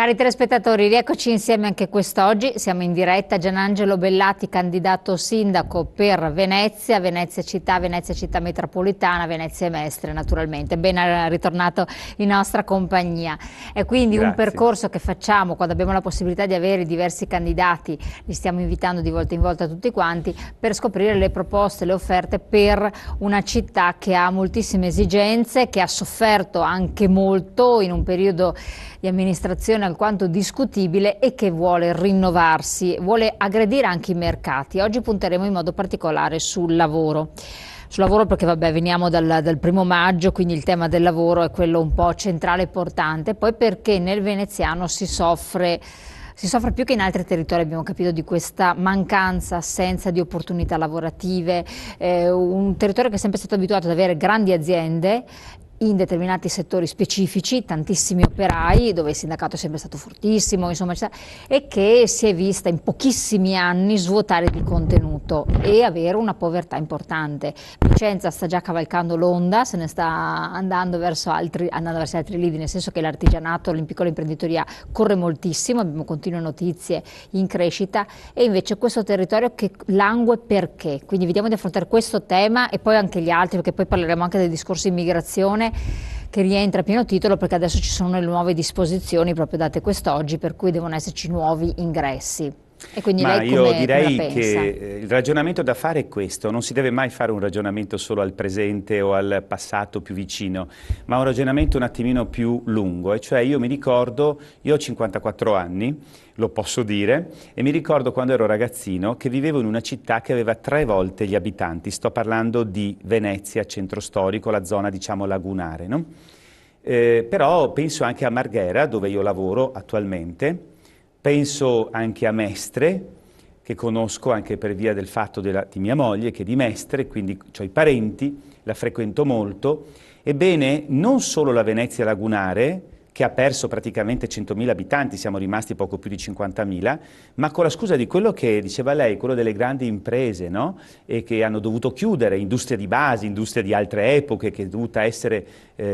Cari telespettatori, rieccoci insieme anche quest'oggi. Siamo in diretta. Gianangelo Bellati, candidato sindaco per Venezia, Venezia città metropolitana, Venezia e Mestre naturalmente. Ben ritornato in nostra compagnia. È quindi un percorso che facciamo quando abbiamo la possibilità di avere diversi candidati, li stiamo invitando di volta in volta tutti quanti, per scoprire le proposte, le offerte per una città che ha moltissime esigenze, che ha sofferto anche molto in un periodo di amministrazione alquanto discutibile e che vuole rinnovarsi, vuole aggredire anche i mercati. Oggi punteremo in modo particolare sul lavoro. Sul lavoro perché veniamo dal 1° maggio, quindi il tema del lavoro è quello un po' centrale e portante, poi perché nel veneziano si soffre più che in altri territori, abbiamo capito, di questa mancanza, assenza di opportunità lavorative, un territorio che è sempre stato abituato ad avere grandi aziende in determinati settori specifici, tantissimi operai, dove il sindacato è sempre stato fortissimo, insomma, e che si è vista in pochissimi anni svuotare di contenuto e avere una povertà importante. Vicenza sta già cavalcando l'onda, se ne sta andando verso altri lidi, nel senso che l'artigianato, la piccola imprenditoria corre moltissimo, abbiamo continue notizie in crescita, e invece questo territorio che langue perché? Quindi vediamo di affrontare questo tema e poi anche gli altri, perché poi parleremo anche del discorso immigrazione, che rientra a pieno titolo, perché adesso ci sono le nuove disposizioni proprio date quest'oggi, per cui devono esserci nuovi ingressi. E quindi Ma lei io come direi la pensa? che il ragionamento da fare è questo: non si deve mai fare un ragionamento solo al presente o al passato più vicino, ma un ragionamento un attimino più lungo. E cioè, io mi ricordo, io ho 54 anni, lo posso dire, e mi ricordo quando ero ragazzino che vivevo in una città che aveva 3 volte gli abitanti. Sto parlando di Venezia, centro storico, la zona diciamo lagunare, no? Però penso anche a Marghera, dove io lavoro attualmente. Penso anche a Mestre, che conosco anche per via del fatto di mia moglie, che è di Mestre, quindi ho i parenti, la frequento molto. Ebbene, non solo la Venezia lagunare, che ha perso praticamente 100.000 abitanti, siamo rimasti poco più di 50.000, ma con la scusa di quello che diceva lei, quello delle grandi imprese, no? E che hanno dovuto chiudere, industria di base, industria di altre epoche che è dovuta essere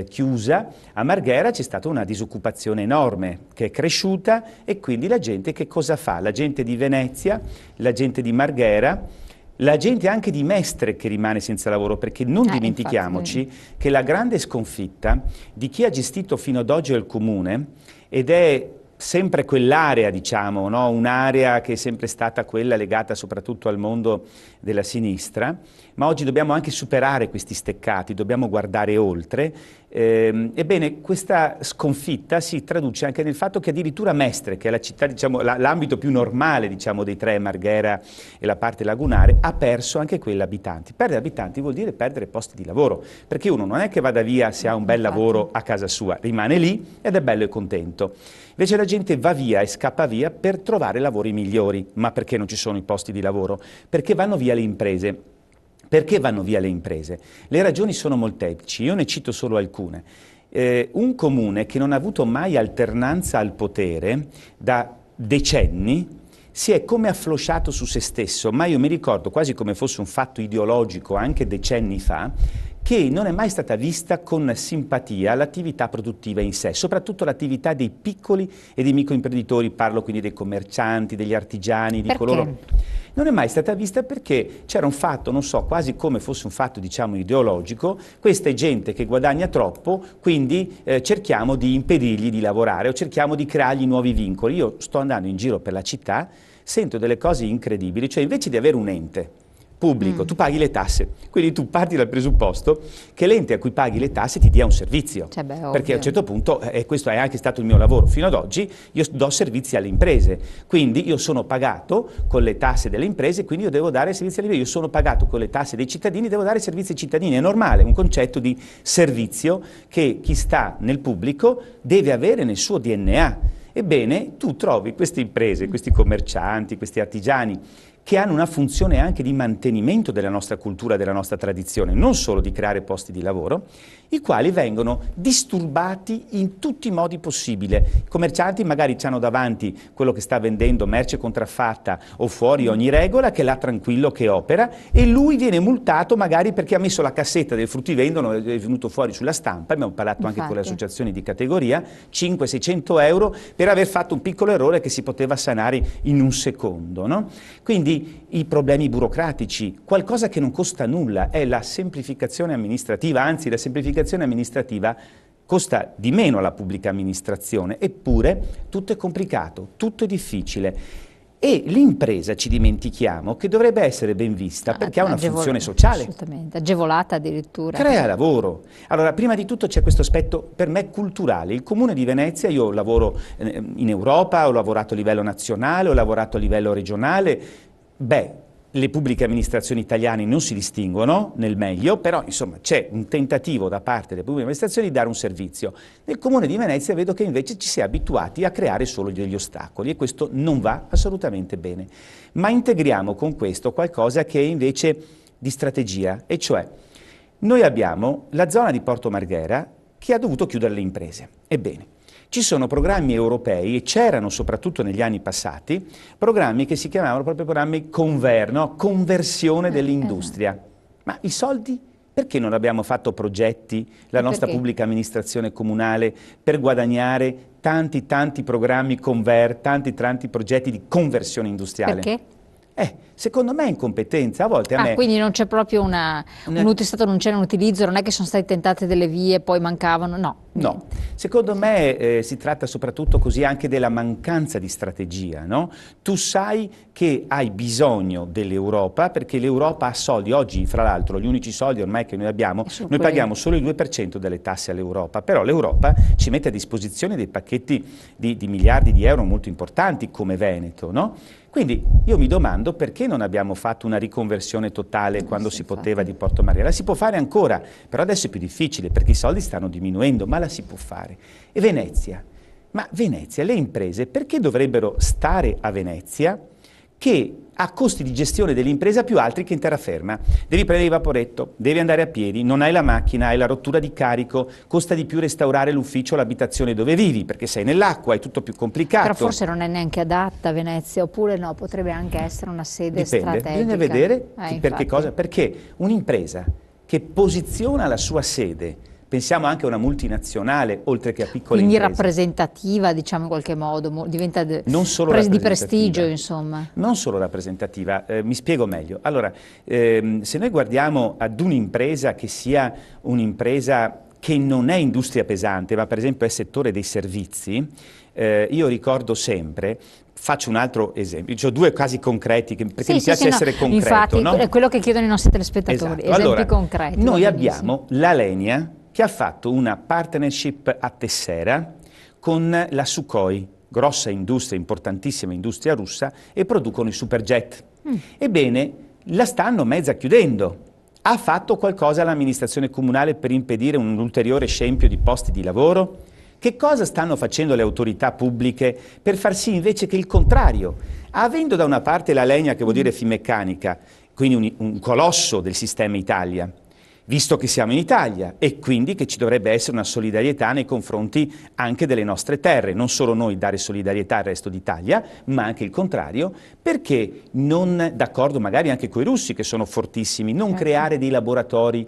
chiusa, a Marghera c'è stata una disoccupazione enorme che è cresciuta, e quindi la gente che cosa fa? La gente di Venezia, la gente di Marghera, la gente anche di Mestre che rimane senza lavoro, perché non dimentichiamoci che la grande sconfitta di chi ha gestito fino ad oggi il comune, ed è sempre quell'area, diciamo, no? Un'area che è sempre stata quella legata soprattutto al mondo della sinistra, ma oggi dobbiamo anche superare questi steccati, dobbiamo guardare oltre. Ebbene, questa sconfitta si traduce anche nel fatto che addirittura Mestre, che è la città, diciamo, l'ambito più normale, diciamo, dei 3, Marghera e la parte lagunare, ha perso anche quella abitanti. Perdere abitanti vuol dire perdere posti di lavoro, perché uno non è che vada via se ha un bel lavoro a casa sua, rimane lì ed è bello e contento. Invece la gente va via e scappa via per trovare lavori migliori. Ma perché non ci sono i posti di lavoro? Perché vanno via le imprese. Perché vanno via le imprese? Le ragioni sono molteplici, io ne cito solo alcune. Un comune che non ha avuto mai alternanza al potere da decenni si è come afflosciato su se stesso, ma io mi ricordo quasi come fosse un fatto ideologico anche decenni fa, che non è mai stata vista con simpatia l'attività produttiva in sé, soprattutto l'attività dei piccoli e dei microimprenditori, parlo quindi dei commercianti, degli artigiani, di coloro... Non è mai stata vista perché c'era un fatto, non so, quasi come fosse un fatto, diciamo, ideologico: questa è gente che guadagna troppo, quindi cerchiamo di impedirgli di lavorare o cerchiamo di creargli nuovi vincoli. Io sto andando in giro per la città, sento delle cose incredibili, cioè invece di avere un ente pubblico, tu paghi le tasse, quindi tu parti dal presupposto che l'ente a cui paghi le tasse ti dia un servizio, perché a un certo punto, e questo è anche stato il mio lavoro fino ad oggi, io do servizi alle imprese, quindi io sono pagato con le tasse delle imprese, quindi io devo dare servizi alle imprese, io sono pagato con le tasse dei cittadini, devo dare servizi ai cittadini, è normale, un concetto di servizio che chi sta nel pubblico deve avere nel suo DNA. Ebbene, tu trovi queste imprese, questi commercianti, questi artigiani, che hanno una funzione anche di mantenimento della nostra cultura, della nostra tradizione, non solo di creare posti di lavoro, i quali vengono disturbati in tutti i modi possibili. I commercianti magari hanno davanti quello che sta vendendo merce contraffatta o fuori ogni regola, che è là tranquillo che opera, e lui viene multato magari perché ha messo la cassetta del fruttivendolo, è venuto fuori sulla stampa, abbiamo parlato anche con le associazioni di categoria, 500-600 euro per aver fatto un piccolo errore che si poteva sanare in un secondo, no? Quindi i problemi burocratici, qualcosa che non costa nulla, è la semplificazione amministrativa, anzi la semplificazione amministrativa costa di meno alla pubblica amministrazione, eppure tutto è complicato, tutto è difficile. E l'impresa, ci dimentichiamo, che dovrebbe essere ben vista perché ha una funzione sociale. Assolutamente, agevolata addirittura. Crea lavoro. Allora, prima di tutto c'è questo aspetto per me culturale. Il Comune di Venezia, io lavoro in Europa, ho lavorato a livello nazionale, ho lavorato a livello regionale, le pubbliche amministrazioni italiane non si distinguono nel meglio, però insomma c'è un tentativo da parte delle pubbliche amministrazioni di dare un servizio. Nel Comune di Venezia vedo che invece ci si è abituati a creare solo degli ostacoli e questo non va assolutamente bene. Ma integriamo con questo qualcosa che è invece di strategia, e cioè noi abbiamo la zona di Porto Marghera che ha dovuto chiudere le imprese. Ebbene, ci sono programmi europei, e c'erano soprattutto negli anni passati, programmi che si chiamavano proprio programmi conversione dell'industria. Ma i soldi? Perché non abbiamo fatto progetti, la nostra pubblica amministrazione comunale, per guadagnare tanti programmi tanti progetti di conversione industriale? Perché? Secondo me è incompetenza, a volte a me... Quindi non c'è proprio non c'è un utilizzo, non è che sono state tentate delle vie, poi mancavano, no. No, secondo me si tratta soprattutto così anche della mancanza di strategia, no? Tu sai che hai bisogno dell'Europa perché l'Europa ha soldi, oggi fra l'altro gli unici soldi ormai che noi abbiamo, noi paghiamo solo il 2% delle tasse all'Europa, però l'Europa ci mette a disposizione dei pacchetti di miliardi di euro molto importanti come Veneto, no? Quindi io mi domando perché non abbiamo fatto una riconversione totale quando si poteva di Porto Marghera. La si può fare ancora, però adesso è più difficile perché i soldi stanno diminuendo, ma la si può fare. E Venezia? Ma Venezia, le imprese, perché dovrebbero stare a Venezia che ha costi di gestione dell'impresa più alti che in terraferma? Devi prendere il vaporetto, devi andare a piedi, non hai la macchina, hai la rottura di carico, costa di più restaurare l'ufficio o l'abitazione dove vivi, perché sei nell'acqua, è tutto più complicato. Però forse non è neanche adatta a Venezia, oppure no, potrebbe anche essere una sede strategica. Bisogna vedere perché cosa, perché un'impresa che posiziona la sua sede, pensiamo anche a una multinazionale, oltre che a piccole imprese. Quindi rappresentativa, diciamo in qualche modo, diventa non solo di prestigio, insomma. Non solo rappresentativa, mi spiego meglio. Allora, se noi guardiamo ad un'impresa che sia un'impresa che non è industria pesante, ma per esempio è settore dei servizi, io ricordo sempre, faccio un altro esempio, ho due casi concreti, perché mi piace essere concreto. Infatti, no? è quello che chiedono i nostri telespettatori, esempi allora, concreti. Noi abbiamo l'Alenia, che ha fatto una partnership a Tessera con la Sukhoi, grossa industria, importantissima industria russa, e producono i superjet. Ebbene, la stanno mezza chiudendo. Ha fatto qualcosa l'amministrazione comunale per impedire un ulteriore scempio di posti di lavoro? Che cosa stanno facendo le autorità pubbliche per far sì invece che il contrario? Avendo da una parte l'Alenia, che vuol dire Finmeccanica, quindi un colosso del sistema Italia, visto che siamo in Italia e quindi che ci dovrebbe essere una solidarietà nei confronti anche delle nostre terre, non solo noi dare solidarietà al resto d'Italia, ma anche il contrario, perché non, d'accordo magari anche con i russi che sono fortissimi, non creare dei laboratori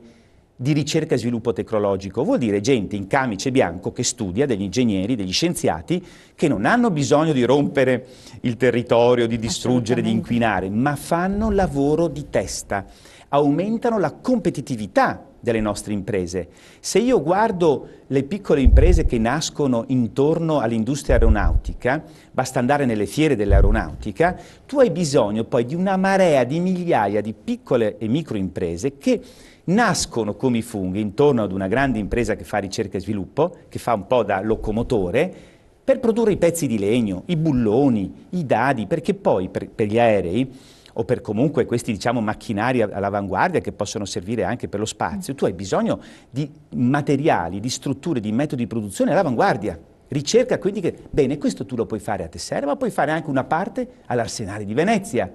di ricerca e sviluppo tecnologico? Vuol dire gente in camice bianco che studia, degli ingegneri, degli scienziati, che non hanno bisogno di rompere il territorio, di distruggere, di inquinare, ma fanno lavoro di testa, aumentano la competitività delle nostre imprese. Se io guardo le piccole imprese che nascono intorno all'industria aeronautica, basta andare nelle fiere dell'aeronautica, tu hai bisogno poi di una marea di migliaia di piccole e micro imprese che nascono come i funghi intorno ad una grande impresa che fa ricerca e sviluppo, che fa un po' da locomotore, per produrre i pezzi di legno, i bulloni, i dadi, perché poi per gli aerei o per comunque questi, diciamo, macchinari all'avanguardia che possono servire anche per lo spazio, tu hai bisogno di materiali, di strutture, di metodi di produzione all'avanguardia. Ricerca quindi che, bene, questo tu lo puoi fare a Tessera, ma puoi fare anche una parte all'Arsenale di Venezia,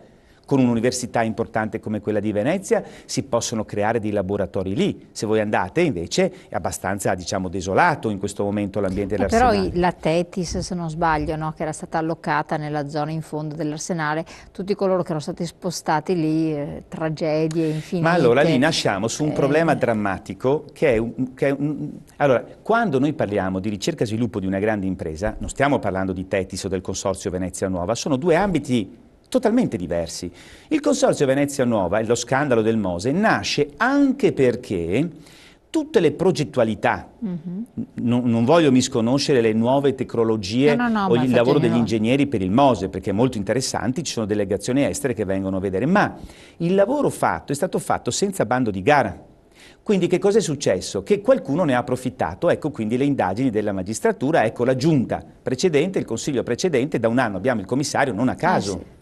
con un'università importante come quella di Venezia si possono creare dei laboratori lì. Se voi andate invece è abbastanza, diciamo, desolato in questo momento l'ambiente dell'Arsenale. Però la Tetis, se non sbaglio, no, che era stata allocata nella zona in fondo dell'Arsenale, tutti coloro che erano stati spostati lì, tragedie infinite. Ma allora lì nasciamo su un problema drammatico allora, quando noi parliamo di ricerca e sviluppo di una grande impresa, non stiamo parlando di Tetis o del Consorzio Venezia Nuova, sono due ambiti totalmente diversi. Il Consorzio Venezia Nuova e lo scandalo del Mose nasce anche perché tutte le progettualità, non voglio misconoscere le nuove tecnologie o il lavoro degli ingegneri per il Mose, perché è molto interessanti, ci sono delegazioni estere che vengono a vedere, ma il lavoro fatto è stato fatto senza bando di gara. Quindi che cosa è successo? Che qualcuno ne ha approfittato, ecco quindi le indagini della magistratura, ecco la giunta precedente, il consiglio precedente, da un anno abbiamo il commissario non a caso. Sì.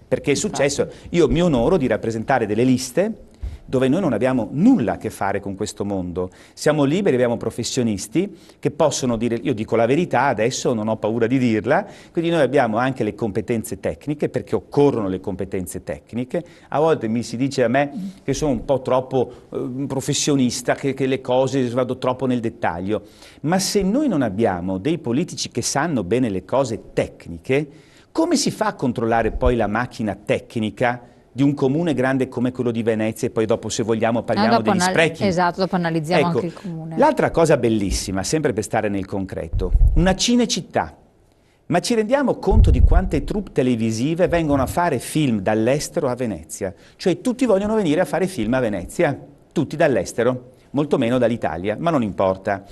Perché è successo, io mi onoro di rappresentare delle liste dove noi non abbiamo nulla a che fare con questo mondo. Siamo liberi, abbiamo professionisti che possono dire, io dico la verità adesso, non ho paura di dirla, quindi noi abbiamo anche le competenze tecniche, perché occorrono le competenze tecniche. A volte mi si dice a me che sono un po' troppo professionista, che le cose vado troppo nel dettaglio, ma se noi non abbiamo dei politici che sanno bene le cose tecniche, come si fa a controllare poi la macchina tecnica di un comune grande come quello di Venezia e poi dopo, se vogliamo, parliamo degli sprechi? Esatto, dopo analizziamo anche il comune. L'altra cosa bellissima, sempre per stare nel concreto, una Cinecittà. Ma ci rendiamo conto di quante troupe televisive vengono a fare film dall'estero a Venezia? Cioè tutti vogliono venire a fare film a Venezia, tutti dall'estero, molto meno dall'Italia, ma non importa.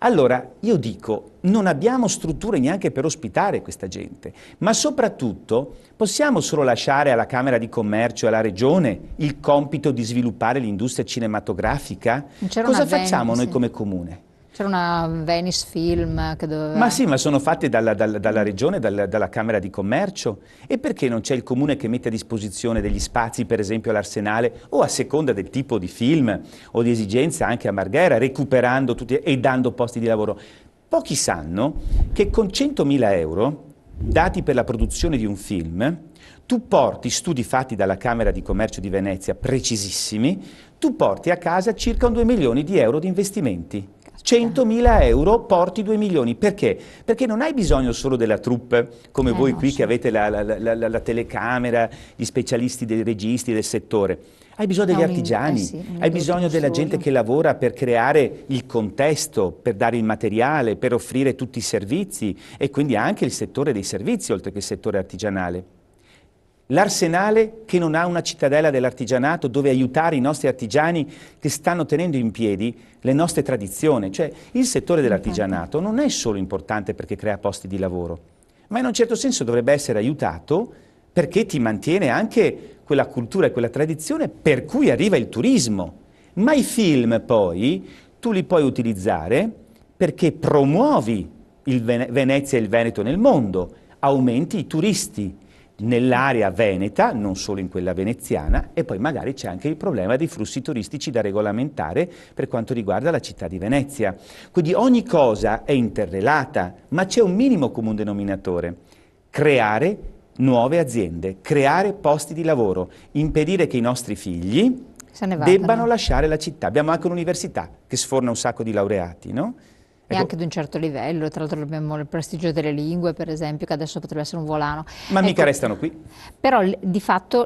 Allora, io dico, non abbiamo strutture neanche per ospitare questa gente, ma soprattutto possiamo solo lasciare alla Camera di Commercio e alla Regione il compito di sviluppare l'industria cinematografica? Cosa facciamo noi come comune? C'era una Venice Film che doveva... Ma sì, ma sono fatte dalla Regione, dalla Camera di Commercio. E perché non c'è il Comune che mette a disposizione degli spazi, per esempio all'Arsenale, o a seconda del tipo di film o di esigenza anche a Marghera, recuperando tutti e dando posti di lavoro? Pochi sanno che con 100.000 euro, dati per la produzione di un film, tu porti studi fatti dalla Camera di Commercio di Venezia, precisissimi, tu porti a casa circa 2 milioni di euro di investimenti. 100.000 euro porti 2 milioni. Perché? Perché non hai bisogno solo della troupe come voi qui che avete la telecamera, gli specialisti dei registi del settore. Hai bisogno degli artigiani, hai bisogno della gente che lavora per creare il contesto, per dare il materiale, per offrire tutti i servizi e quindi anche il settore dei servizi oltre che il settore artigianale. L'Arsenale che non ha una cittadella dell'artigianato dove aiutare i nostri artigiani che stanno tenendo in piedi le nostre tradizioni. Cioè il settore dell'artigianato non è solo importante perché crea posti di lavoro, ma in un certo senso dovrebbe essere aiutato perché ti mantiene anche quella cultura e quella tradizione per cui arriva il turismo. Ma i film poi tu li puoi utilizzare perché promuovi Venezia e il Veneto nel mondo, aumenti i turisti nell'area veneta, non solo in quella veneziana, e poi magari c'è anche il problema dei flussi turistici da regolamentare per quanto riguarda la città di Venezia. Quindi ogni cosa è interrelata, ma c'è un minimo comune denominatore: creare nuove aziende, creare posti di lavoro, impedire che i nostri figli debbano lasciare la città. Abbiamo anche un'università che sforna un sacco di laureati, no? E anche di un certo livello, tra l'altro abbiamo il prestigio delle lingue, per esempio, che adesso potrebbe essere un volano. Ma mica restano qui. Però di fatto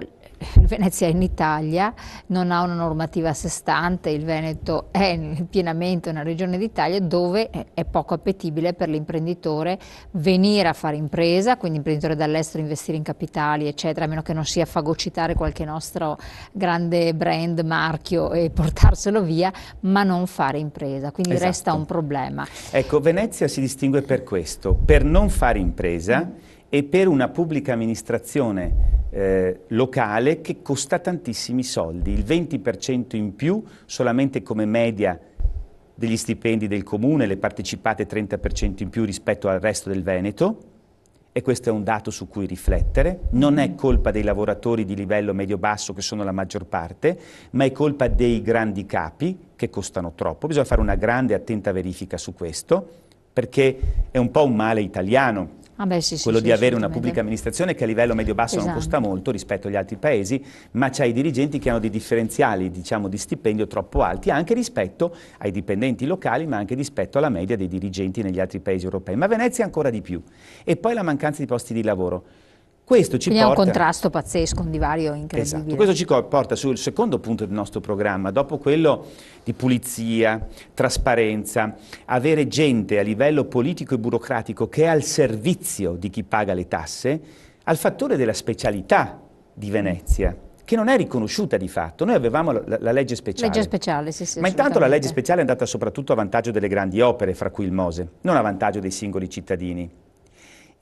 Venezia è in Italia, non ha una normativa a sé stante, il Veneto è pienamente una regione d'Italia dove è poco appetibile per l'imprenditore venire a fare impresa, quindi imprenditore dall'estero, investire in capitali, eccetera, a meno che non sia fagocitare qualche nostro grande brand, marchio e portarselo via, ma non fare impresa, quindi resta un problema. Ecco, Venezia si distingue per questo, per non fare impresa e per una pubblica amministrazione locale che costa tantissimi soldi, il 20% in più solamente come media degli stipendi del comune, le partecipate 30% in più rispetto al resto del Veneto, e questo è un dato su cui riflettere. Non è colpa dei lavoratori di livello medio-basso che sono la maggior parte, ma è colpa dei grandi capi che costano troppo. Bisogna fare una grande e attenta verifica su questo, perché è un po' un male italiano. Ah beh, sì, quello sì, di avere una assolutamente. pubblica amministrazione che a livello medio-basso non costa molto rispetto agli altri paesi, ma c'ha i dirigenti che hanno dei differenziali, diciamo, di stipendio troppo alti, anche rispetto ai dipendenti locali, ma anche rispetto alla media dei dirigenti negli altri paesi europei. Ma Venezia ancora di più. E poi la mancanza di posti di lavoro. Questo ci Quindi è un porta... contrasto pazzesco, un divario Esatto, incredibile. questo ci porta sul secondo punto del nostro programma, dopo quello di pulizia, trasparenza, avere gente a livello politico e burocratico che è al servizio di chi paga le tasse, al fattore della specialità di Venezia, che non è riconosciuta di fatto. Noi avevamo la legge speciale. Legge speciale, sì, sì, Ma intanto la legge assolutamente. speciale è andata soprattutto a vantaggio delle grandi opere, fra cui il Mose, non a vantaggio dei singoli cittadini.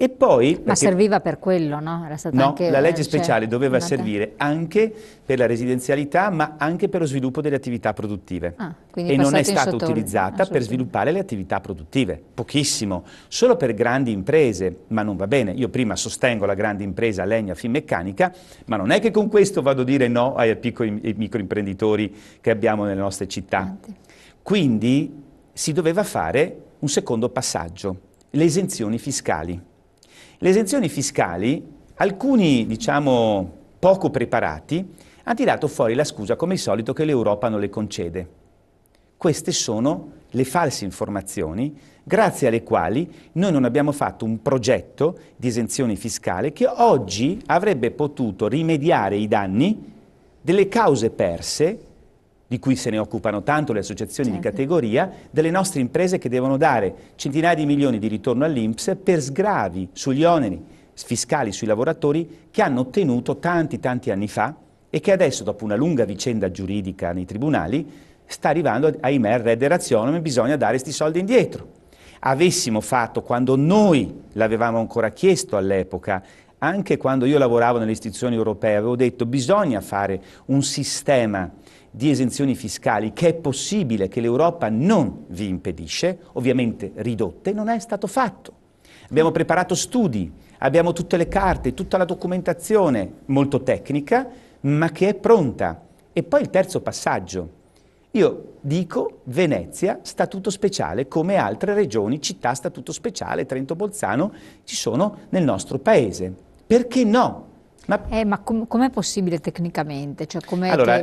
E poi, Ma serviva per quello, no? Era stata no, anche, la legge cioè, speciale doveva nata... servire anche per la residenzialità, ma anche per lo sviluppo delle attività produttive. Quindi E non è passato in stata sottolineo, utilizzata per assolutamente. sviluppare le attività produttive, pochissimo, solo per grandi imprese, ma non va bene. Io prima sostengo la grande impresa legna finmeccanica, ma non è che con questo vado a dire no ai piccoli e microimprenditori che abbiamo nelle nostre città. Quindi si doveva fare un secondo passaggio, le esenzioni fiscali. Le esenzioni fiscali, alcuni, diciamo, poco preparati, hanno tirato fuori la scusa, come al solito, che l'Europa non le concede. Queste sono le false informazioni, grazie alle quali noi non abbiamo fatto un progetto di esenzioni fiscali che oggi avrebbe potuto rimediare i danni delle cause perse, di cui se ne occupano tanto le associazioni di categoria, delle nostre imprese che devono dare centinaia di milioni di ritorno all'INPS per sgravi sugli oneri fiscali sui lavoratori che hanno ottenuto tanti anni fa e che adesso, dopo una lunga vicenda giuridica nei tribunali, sta arrivando, ahimè, il red erationem e bisogna dare questi soldi indietro. Avessimo fatto, quando noi l'avevamo ancora chiesto all'epoca, anche quando io lavoravo nelle istituzioni europee, avevo detto bisogna fare un sistema di esenzioni fiscali che è possibile, che l'Europa non vi impedisce, ovviamente ridotte, non è stato fatto. Abbiamo preparato studi, abbiamo tutte le carte, tutta la documentazione molto tecnica, ma che è pronta. E poi il terzo passaggio. Io dico Venezia, statuto speciale, come altre regioni, città, statuto speciale, Trento Bolzano, ci sono nel nostro paese. Perché no? Ma com'è possibile tecnicamente? Cioè, allora,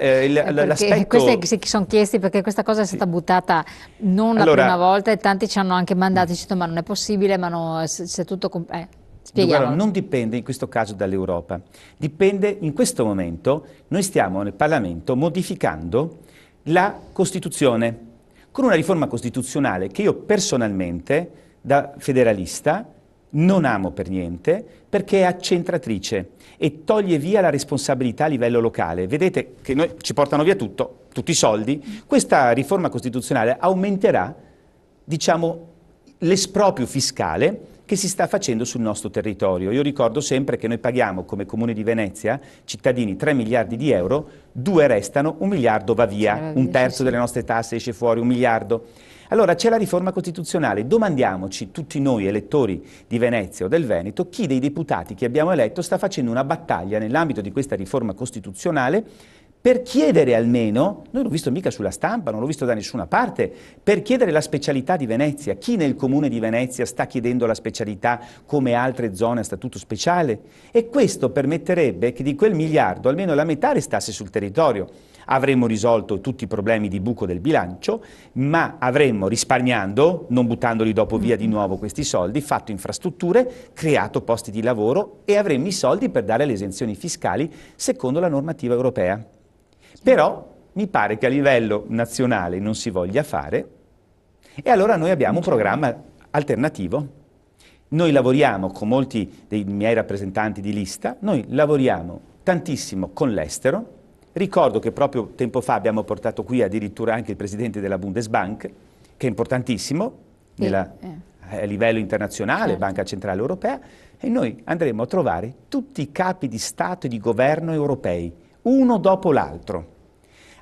l'aspetto... Questi si sono chiesti perché questa cosa è stata buttata non la prima volta e tanti ci hanno anche mandato dicendo ma non è possibile, ma no, se tutto... Guarda, non dipende in questo caso dall'Europa, dipende in questo momento, noi stiamo nel Parlamento modificando la Costituzione con una riforma costituzionale che io personalmente, da federalista, non amo per niente perché è accentratrice e toglie via la responsabilità a livello locale. Vedete che noi ci portano via tutto, tutti i soldi. Questa riforma costituzionale aumenterà, diciamo, l'esproprio fiscale che si sta facendo sul nostro territorio. Io ricordo sempre che noi paghiamo come Comune di Venezia, cittadini, 3 miliardi di euro, 2 restano, 1 miliardo va via, un terzo delle nostre tasse esce fuori, 1 miliardo. Allora c'è la riforma costituzionale, domandiamoci tutti noi elettori di Venezia o del Veneto, chi dei deputati che abbiamo eletto sta facendo una battaglia nell'ambito di questa riforma costituzionale per chiedere almeno, non l'ho visto mica sulla stampa, non l'ho visto da nessuna parte, per chiedere la specialità di Venezia. Chi nel comune di Venezia sta chiedendo la specialità come altre zone a statuto speciale? E questo permetterebbe che di quel miliardo almeno la metà restasse sul territorio. Avremmo risolto tutti i problemi di buco del bilancio, ma avremmo, risparmiando, non buttandoli dopo via di nuovo questi soldi, fatto infrastrutture, creato posti di lavoro e avremmo i soldi per dare le esenzioni fiscali secondo la normativa europea. Però mi pare che a livello nazionale non si voglia fare e allora noi abbiamo un programma alternativo. Noi lavoriamo con molti dei miei rappresentanti di lista, noi lavoriamo tantissimo con l'estero. Ricordo che proprio tempo fa abbiamo portato qui addirittura anche il presidente della Bundesbank, che è importantissimo a livello internazionale, Banca Centrale Europea, e noi andremo a trovare tutti i capi di Stato e di governo europei, uno dopo l'altro.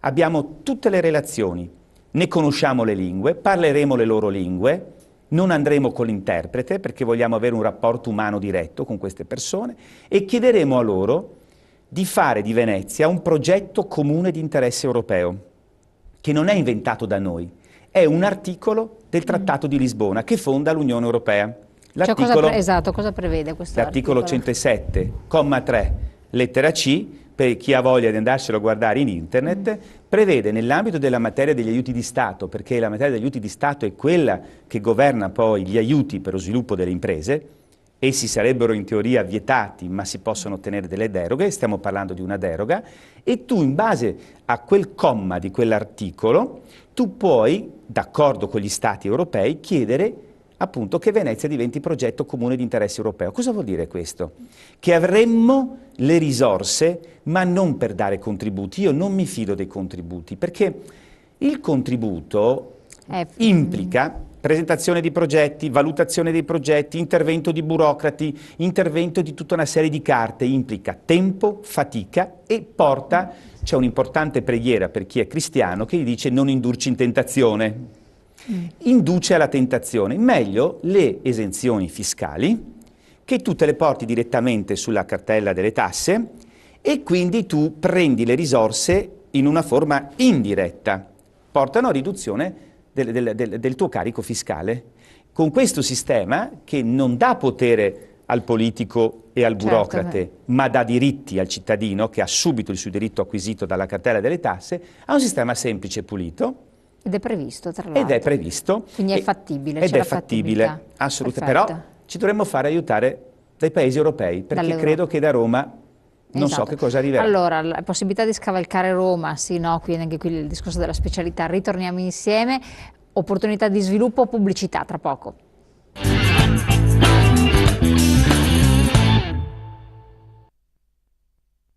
Abbiamo tutte le relazioni, ne conosciamo le lingue, parleremo le loro lingue, non andremo con l'interprete perché vogliamo avere un rapporto umano diretto con queste persone e chiederemo a loro di fare di Venezia un progetto comune di interesse europeo, che non è inventato da noi, è un articolo del Trattato di Lisbona che fonda l'Unione Europea. Esatto, cosa prevede questo l'articolo 107,3, lettera C, per chi ha voglia di andarselo a guardare in internet, prevede nell'ambito della materia degli aiuti di Stato, perché la materia degli aiuti di Stato è quella che governa poi gli aiuti per lo sviluppo delle imprese. Essi sarebbero in teoria vietati, ma si possono ottenere delle deroghe, stiamo parlando di una deroga, e tu in base a quel comma di quell'articolo, tu puoi, d'accordo con gli Stati europei, chiedere appunto che Venezia diventi progetto comune di interesse europeo. Cosa vuol dire questo? Che avremmo le risorse, ma non per dare contributi. Io non mi fido dei contributi, perché il contributo implica presentazione di progetti, valutazione dei progetti, intervento di burocrati, intervento di tutta una serie di carte, implica tempo, fatica e porta, c'è un'importante preghiera per chi è cristiano che gli dice non indurci in tentazione, induce alla tentazione. Meglio le esenzioni fiscali, che tu te le porti direttamente sulla cartella delle tasse e quindi tu prendi le risorse in una forma indiretta, portano a riduzione del tuo carico fiscale. Con questo sistema che non dà potere al politico e al burocrate, ma dà diritti al cittadino che ha subito il suo diritto acquisito dalla cartella delle tasse, ha un sistema semplice e pulito. Ed è previsto, tra l'altro. Ed è previsto. Quindi è fattibile. Ed è fattibile, assolutamente. Però ci dovremmo fare aiutare dai paesi europei, perché credo che da Roma non so che cosa arriverà. Allora, la possibilità di scavalcare Roma, sì, no, quindi anche qui il discorso della specialità, ritorniamo insieme, opportunità di sviluppo, pubblicità tra poco.